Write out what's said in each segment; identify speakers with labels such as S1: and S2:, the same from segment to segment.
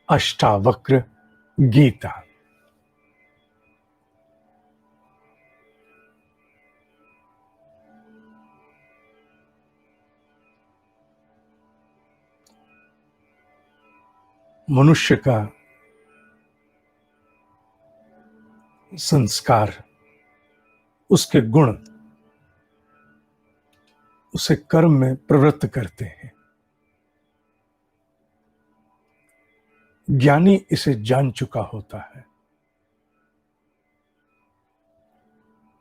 S1: अष्टावक्र गीता। मनुष्य का संस्कार, उसके गुण उसे कर्म में प्रवृत्त करते हैं। ज्ञानी इसे जान चुका होता है।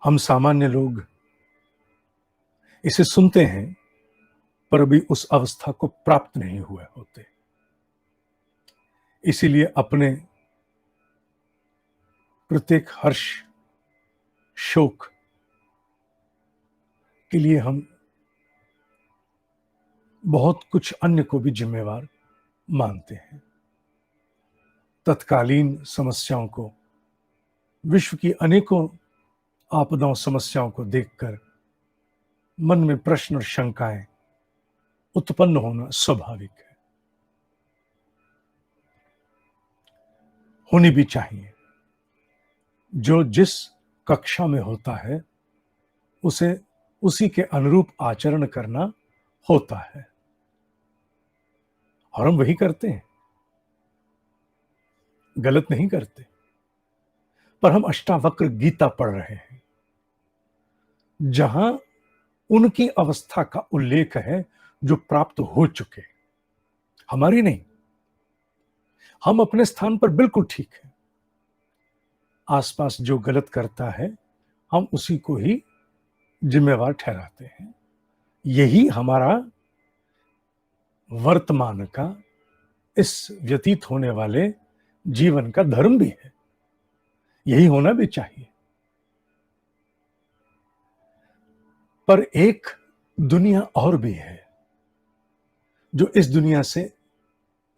S1: हम सामान्य लोग इसे सुनते हैं पर अभी उस अवस्था को प्राप्त नहीं हुए होते। इसीलिए अपने प्रत्येक हर्ष शोक के लिए हम बहुत कुछ अन्य को भी जिम्मेवार मानते हैं। तत्कालीन समस्याओं को, विश्व की अनेकों आपदाओं समस्याओं को देखकर मन में प्रश्न और शंकाएं उत्पन्न होना स्वाभाविक है, होनी भी चाहिए। जो जिस कक्षा में होता है उसे उसी के अनुरूप आचरण करना होता है और हम वही करते हैं, गलत नहीं करते। पर हम अष्टावक्र गीता पढ़ रहे हैं जहां उनकी अवस्था का उल्लेख है जो प्राप्त हो चुके, हमारी नहीं। हम अपने स्थान पर बिल्कुल ठीक है। आसपास जो गलत करता है हम उसी को ही जिम्मेवार ठहराते हैं। यही हमारा वर्तमान का, इस व्यतीत होने वाले जीवन का धर्म भी है, यही होना भी चाहिए। पर एक दुनिया और भी है जो इस दुनिया से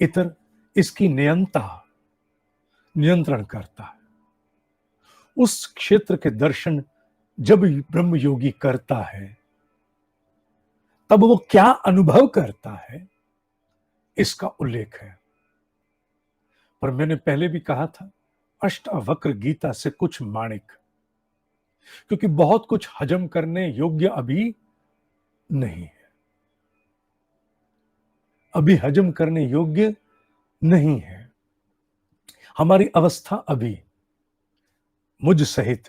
S1: इतर इसकी नियंत्रण करता है। उस क्षेत्र के दर्शन जब ब्रह्म योगी करता है तब वो क्या अनुभव करता है, इसका उल्लेख है। पर मैंने पहले भी कहा था, अष्टावक्र गीता से कुछ माणिक, क्योंकि बहुत कुछ हजम करने योग्य अभी नहीं है, अभी हजम करने योग्य नहीं है। हमारी अवस्था अभी, मुझ सहित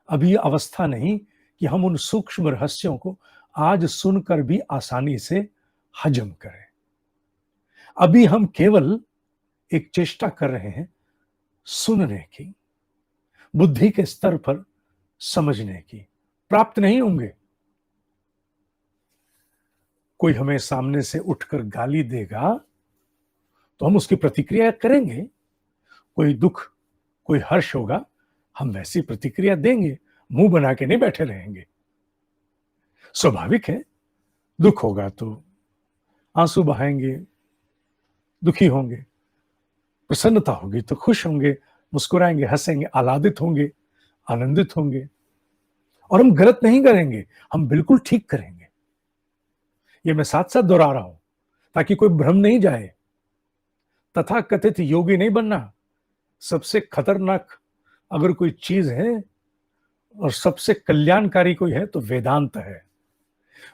S1: अभी अवस्था नहीं कि हम उन सूक्ष्म रहस्यों को आज सुनकर भी आसानी से हजम करें। अभी हम केवल एक चेष्टा कर रहे हैं सुनने की, बुद्धि के स्तर पर समझने की। प्राप्त नहीं होंगे। कोई हमें सामने से उठकर गाली देगा तो हम उसकी प्रतिक्रिया करेंगे। कोई दुख, कोई हर्ष होगा, हम वैसी प्रतिक्रिया देंगे, मुंह बना के नहीं बैठे रहेंगे। स्वाभाविक है, दुख होगा तो आंसू बहाएंगे, दुखी होंगे। प्रसन्नता होगी तो खुश होंगे, मुस्कुराएंगे, हंसेंगे, आह्लादित होंगे, आनंदित होंगे। और हम गलत नहीं करेंगे, हम बिल्कुल ठीक करेंगे। ये मैं साथ साथ दोहरा रहा हूं ताकि कोई भ्रम नहीं जाए। तथा कथित योगी नहीं बनना। सबसे खतरनाक अगर कोई चीज है और सबसे कल्याणकारी कोई है तो वेदांत है।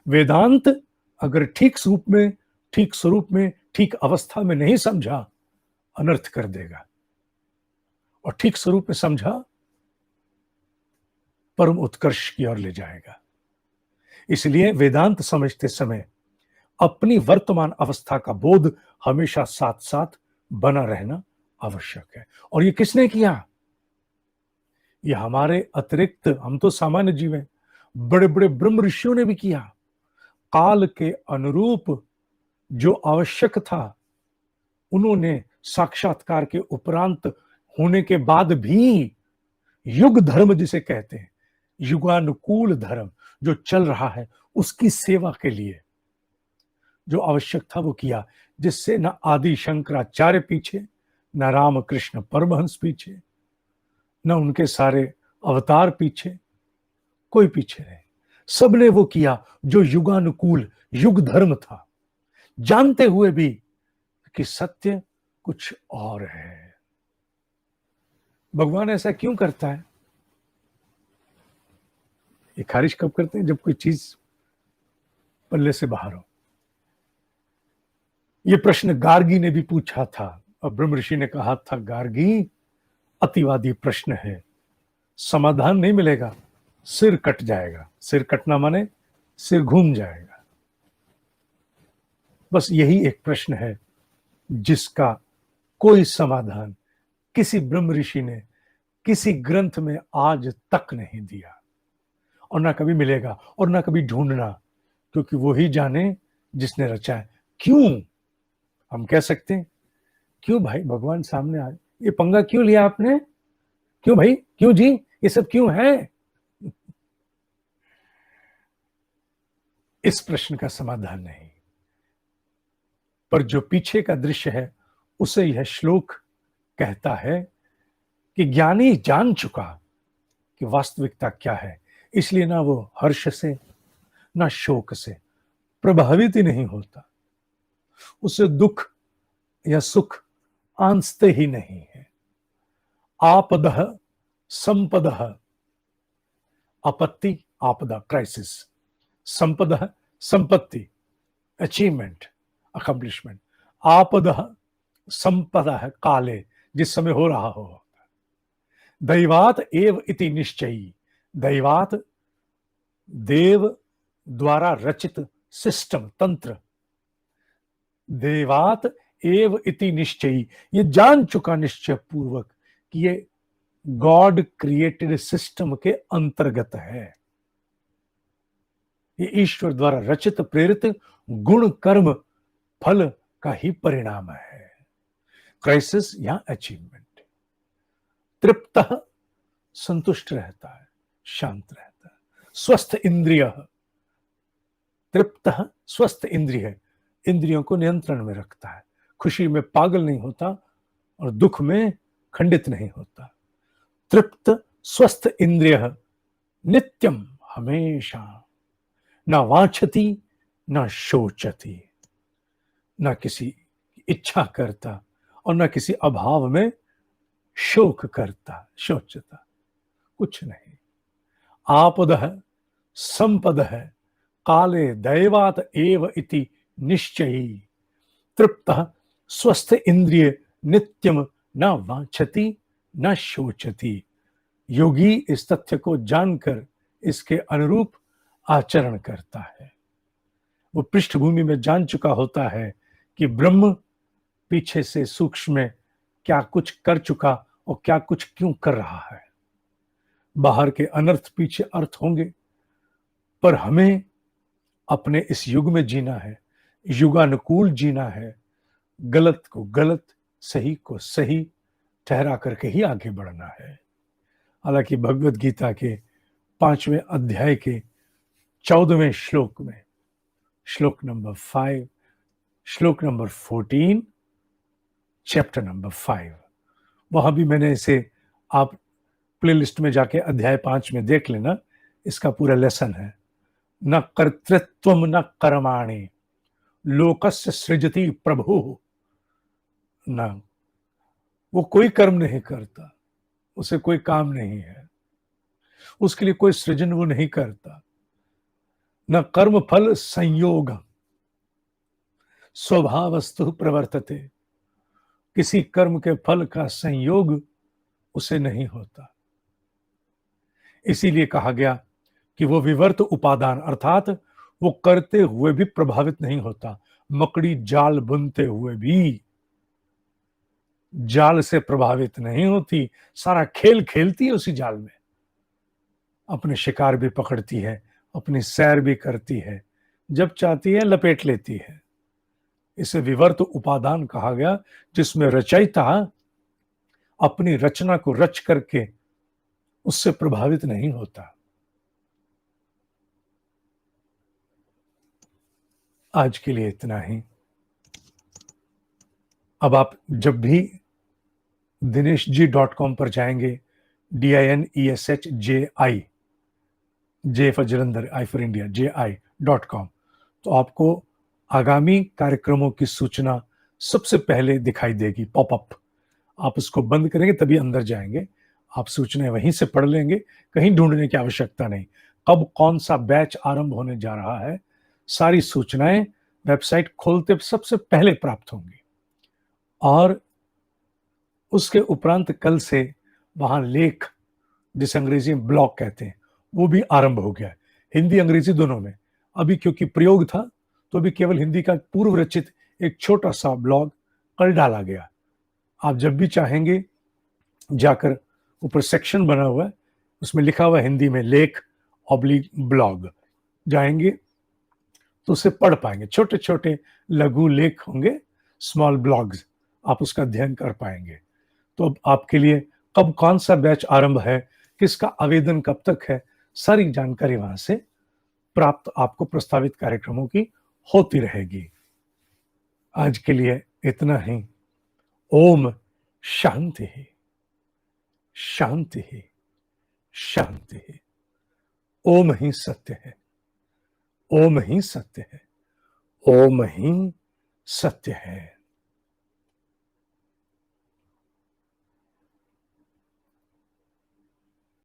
S1: वेदांत अगर ठीक रूप में, ठीक स्वरूप में, ठीक अवस्था में नहीं समझा, अनर्थ कर देगा। और ठीक स्वरूप में समझा, परम उत्कर्ष की ओर ले जाएगा। इसलिए वेदांत समझते समय अपनी वर्तमान अवस्था का बोध हमेशा साथ साथ बना रहना आवश्यक है। और ये किसने किया? ये हमारे अतिरिक्त, हम तो सामान्य जीव हैं, बड़े बड़े ब्रह्म ऋषियों ने भी किया। काल के अनुरूप जो आवश्यक था उन्होंने साक्षात्कार के उपरांत होने के बाद भी युग धर्म जिसे कहते हैं, युगानुकूल धर्म जो चल रहा है, उसकी सेवा के लिए जो आवश्यक था वो किया। जिससे न आदि शंकराचार्य पीछे, न रामकृष्ण परमहंस पीछे, न उनके सारे अवतार पीछे, कोई पीछे नहीं। सबने वो किया जो युगानुकूल युग धर्म था, जानते हुए भी कि सत्य कुछ और है। भगवान ऐसा क्यों करता है? ये खारिज कब करते हैं? जब कोई चीज पल्ले से बाहर हो। ये प्रश्न गार्गी ने भी पूछा था और ब्रह्म ऋषि ने कहा था, गार्गी अतिवादी प्रश्न है, समाधान नहीं मिलेगा, सिर कट जाएगा। सिर कटना माने सिर घूम जाएगा। बस यही एक प्रश्न है जिसका कोई समाधान किसी ब्रह्म ऋषि ने किसी ग्रंथ में आज तक नहीं दिया, और ना कभी मिलेगा, और ना कभी ढूंढना, क्योंकि वो ही जाने जिसने रचा है। क्यों? हम कह सकते हैं, क्यों भाई भगवान सामने आए, ये पंगा क्यों लिया आपने? क्यों भाई, क्यों जी, ये सब क्यों है? इस प्रश्न का समाधान नहीं, पर जो पीछे का दृश्य है उसे यह श्लोक कहता है कि ज्ञानी जान चुका कि वास्तविकता क्या है, इसलिए ना वो हर्ष से ना शोक से प्रभावित ही नहीं होता, उसे दुख या सुख आंचते ही नहीं है। आपदः संपदः, आपत्ति आपदा क्राइसिस, संपदः संपत्ति अचीवमेंट अकम्प्लिशमेंट, आपदः संपदः काले जिस समय हो रहा हो, दैवात एव इति निश्चयी, दैवात देव द्वारा रचित सिस्टम तंत्र, देवात एव इति निश्चयी, ये जान चुका निश्चय पूर्वक कि ये गॉड क्रिएटेड सिस्टम के अंतर्गत है, ये ईश्वर द्वारा रचित प्रेरित गुण कर्म फल का ही परिणाम है। क्राइसिस या अचीवमेंट। तृप्त संतुष्ट रहता है, शांत रहता है, स्वस्थ इंद्रिय, तृप्त स्वस्थ इंद्रिय, इंद्रियों को नियंत्रण में रखता है, खुशी में पागल नहीं होता और दुख में खंडित नहीं होता। तृप्त स्वस्थ इंद्रिय नित्यम, हमेशा, ना वांछति ना शोचति, ना किसी इच्छा करता और ना किसी अभाव में शोक करता शोचता, कुछ नहीं। आपदः संपदः काले दैवात एव इति निश्चयी, तृप्तः स्वस्थ इंद्रिय नित्यम न वांछति न शोचति। योगी इस तथ्य को जानकर इसके अनुरूप आचरण करता है। वो पृष्ठभूमि में जान चुका होता है कि ब्रह्म पीछे से सूक्ष्म में क्या कुछ कर चुका और क्या कुछ क्यों कर रहा है। बाहर के अनर्थ पीछे अर्थ होंगे, पर हमें अपने इस युग में जीना है, युगानुकूल जीना है, गलत को गलत, सही को सही ठहरा करके ही आगे बढ़ना है। हालांकि भगवत गीता के 5वें अध्याय के 14वें श्लोक में, श्लोक नंबर 5, श्लोक नंबर 14, चैप्टर नंबर 5, वहां भी मैंने इसे, आप प्लेलिस्ट में जाके अध्याय 5 में देख लेना, इसका पूरा लेसन है। न कर्तृत्वम न कर्माणि लोकस्य सृजति प्रभु, न, वो कोई कर्म नहीं करता, उसे कोई काम नहीं है, उसके लिए कोई सृजन वो नहीं करता। न कर्म फल संयोग स्वभावस्तु प्रवर्तते, किसी कर्म के फल का संयोग उसे नहीं होता। इसीलिए कहा गया कि वो विवर्त उपादान, अर्थात वो करते हुए भी प्रभावित नहीं होता। मकड़ी जाल बुनते हुए भी जाल से प्रभावित नहीं होती, सारा खेल खेलती है उसी जाल में, अपने शिकार भी पकड़ती है, अपनी सैर भी करती है, जब चाहती है लपेट लेती है। इसे विवर्त उपादान कहा गया, जिसमें रचयिता अपनी रचना को रच करके उससे प्रभावित नहीं होता। आज के लिए इतना ही। अब आप जब भी dineshji.com पर जाएंगे, DINESHJI, J for Jalandhar, I for India, JI.com, तो आपको आगामी कार्यक्रमों की सूचना सबसे पहले दिखाई देगी पॉपअप। आप उसको बंद करेंगे तभी अंदर जाएंगे। आप सूचनाएं वहीं से पढ़ लेंगे, कहीं ढूंढने की आवश्यकता नहीं। कब कौन सा बैच आरंभ होने जा रहा है, सारी सूचनाएं वेबसाइट खोलते सबसे पहले प्राप्त होंगी। और उसके उपरांत कल से वहां लेख, जिसे अंग्रेजी में ब्लॉग कहते हैं, वो भी आरंभ हो गया है, हिंदी अंग्रेजी दोनों में। अभी क्योंकि प्रयोग था तो अभी केवल हिंदी का पूर्व रचित एक छोटा सा ब्लॉग कल डाला गया। आप जब भी चाहेंगे जाकर, ऊपर सेक्शन बना हुआ है, उसमें लिखा हुआ हिंदी में लेख ऑब्लिक ब्लॉग, जाएंगे तो उसे पढ़ पाएंगे। छोटे छोटे लघु लेख होंगे, स्मॉल ब्लॉग्स, आप उसका अध्ययन कर पाएंगे। तो अब आपके लिए कब कौन सा बैच आरंभ है, किसका आवेदन कब तक है, सारी जानकारी वहां से प्राप्त आपको प्रस्तावित कार्यक्रमों की होती रहेगी। आज के लिए इतना ही। ओम शांति, शांति, शांति। ओम ही सत्य है, ओम ही सत्य है, ओम ही सत्य है।